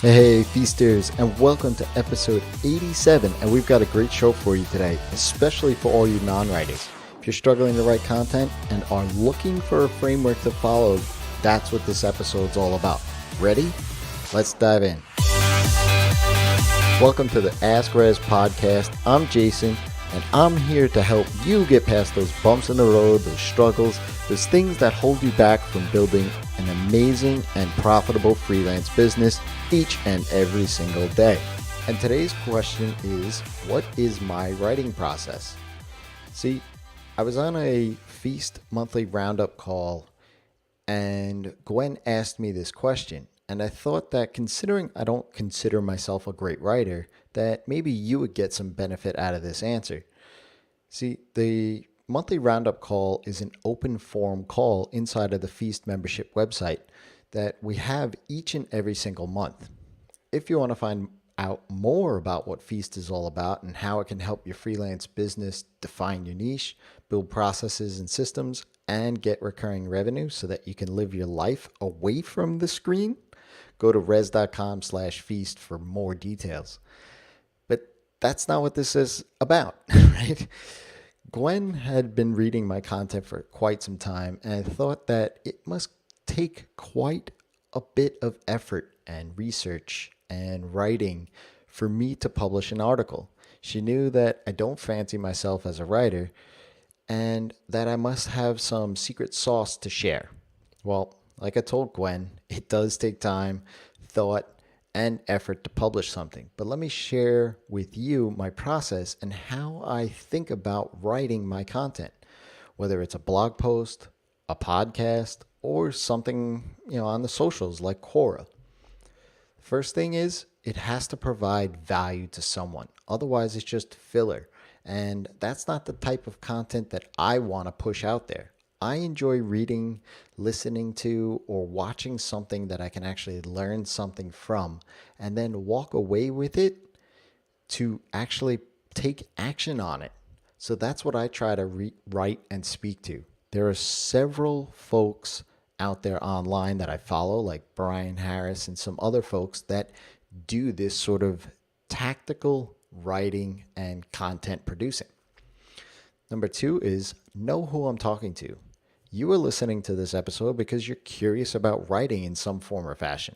Hey feasters, and welcome to episode 87, and we've got a great show for you today, especially for all you non-writers. If you're struggling to write content and are looking for a framework to follow, that's what this episode's all about. Ready? Let's dive in. Welcome to the Ask Rezzz podcast. I'm Jason, and I'm here to help you get past those bumps in the road, those struggles, those things that hold you back from building an amazing and profitable freelance business each and every single day. And today's question is, what is my writing process? See, I was on a Feast monthly roundup call and Gwen asked me this question. And I thought that considering I don't consider myself a great writer, that maybe you would get some benefit out of this answer. See, the monthly roundup call is an open forum call inside of the Feast membership website that we have each and every single month. If you want to find out more about what Feast is all about and how it can help your freelance business define your niche, build processes and systems, and get recurring revenue so that you can live your life away from the screen, go to rezzz.com/feast for more details. But that's not what this is about, right? Gwen had been reading my content for quite some time, and I thought that it must take quite a bit of effort and research and writing for me to publish an article. She knew that I don't fancy myself as a writer and that I must have some secret sauce to share. Well, like I told Gwen, it does take time, thought, and effort to publish something. But let me share with you my process and how I think about writing my content, whether it's a blog post, a podcast, or something, on the socials like Quora. First thing is, it has to provide value to someone. Otherwise, it's just filler. And that's not the type of content that I want to push out there. I enjoy reading, listening to, or watching something that I can actually learn something from and then walk away with it to actually take action on it. So that's what I try to write and speak to. There are several folks out there online that I follow, like Brian Harris and some other folks that do this sort of tactical writing and content producing. Number 2 is know who I'm talking to. You are listening to this episode because you're curious about writing in some form or fashion.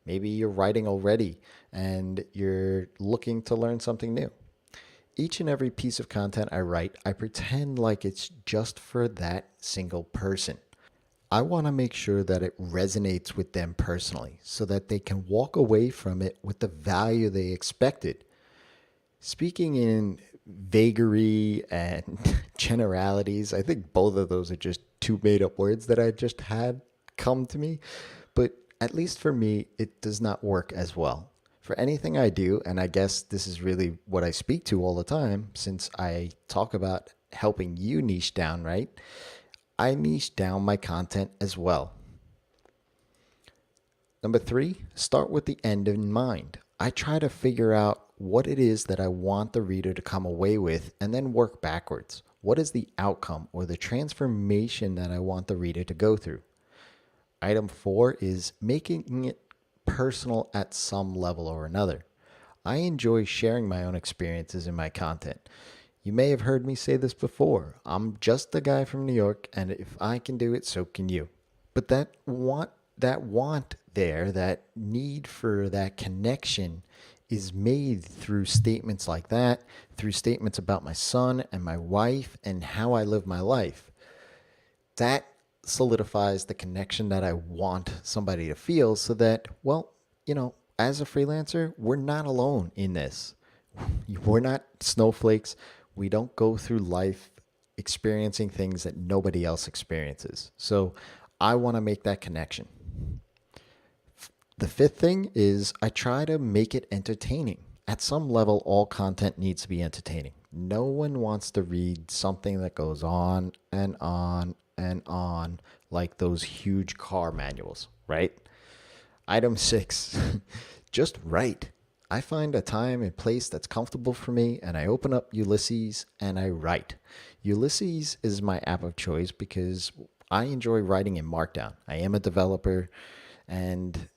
Maybe you're writing already and you're looking to learn something new. Each and every piece of content I write, I pretend like it's just for that single person. I want to make sure that it resonates with them personally so that they can walk away from it with the value they expected. Speaking in vagary and generalities, I think both of those are just two made-up words that I just had come to me. But at least for me, it does not work as well. For anything I do, and I guess this is really what I speak to all the time, since I talk about helping you niche down, right? I niche down my content as well. Number 3, start with the end in mind. I try to figure out what it is that I want the reader to come away with and then work backwards. What is the outcome or the transformation that I want the reader to go through? Item 4 is making it personal at some level or another. I enjoy sharing my own experiences in my content. You may have heard me say this before. I'm just a guy from New York, and if I can do it, so can you. But that want there, that need for that connection is made through statements like that, through statements about my son and my wife and how I live my life. That solidifies the connection that I want somebody to feel so that, as a freelancer, we're not alone in this. We're not snowflakes. We don't go through life experiencing things that nobody else experiences. So I want to make that connection. The 5th thing is I try to make it entertaining. At some level, all content needs to be entertaining. No one wants to read something that goes on and on and on like those huge car manuals, right? Item 6, just write. I find a time and place that's comfortable for me, and I open up Ulysses and I write. Ulysses is my app of choice because I enjoy writing in Markdown. I am a developer, and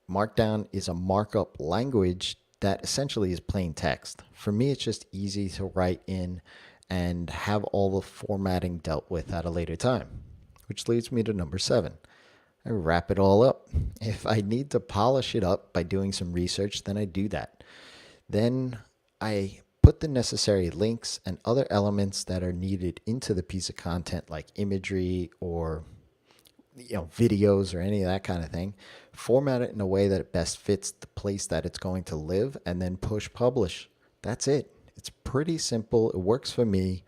Markdown is a markup language that essentially is plain text. For me, it's just easy to write in and have all the formatting dealt with at a later time, which leads me to number 7. I wrap it all up. If I need to polish it up by doing some research, then I do that. Then I put the necessary links and other elements that are needed into the piece of content, like imagery or videos or any of that kind of thing, format it in a way that it best fits the place that it's going to live, and then push publish. That's it. It's pretty simple. It works for me,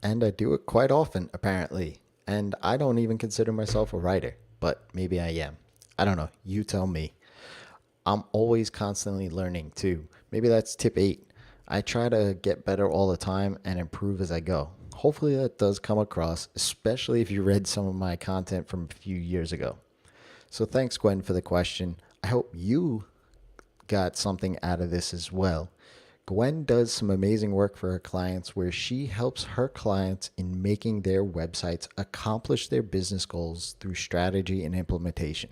and I do it quite often, apparently. And I don't even consider myself a writer, but maybe I am. I don't know. You tell me. I'm always constantly learning too. Maybe that's tip 8. I try to get better all the time and improve as I go. Hopefully that does come across, especially if you read some of my content from a few years ago. So thanks, Gwen, for the question. I hope you got something out of this as well. Gwen does some amazing work for her clients where she helps her clients in making their websites accomplish their business goals through strategy and implementation.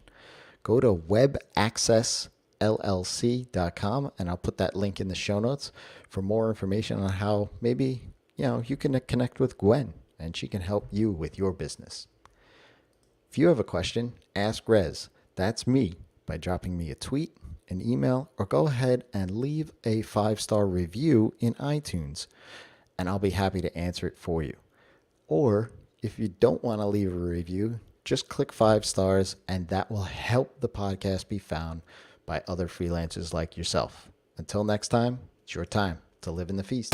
Go to webaccessllc.com and I'll put that link in the show notes for more information on how maybe you can connect with Gwen and she can help you with your business. If you have a question, ask Rezzz. That's me, by dropping me a tweet, an email, or go ahead and leave a 5-star review in iTunes, and I'll be happy to answer it for you. Or if you don't want to leave a review, just click 5 stars, and that will help the podcast be found by other freelancers like yourself. Until next time, it's your time to live in the feast.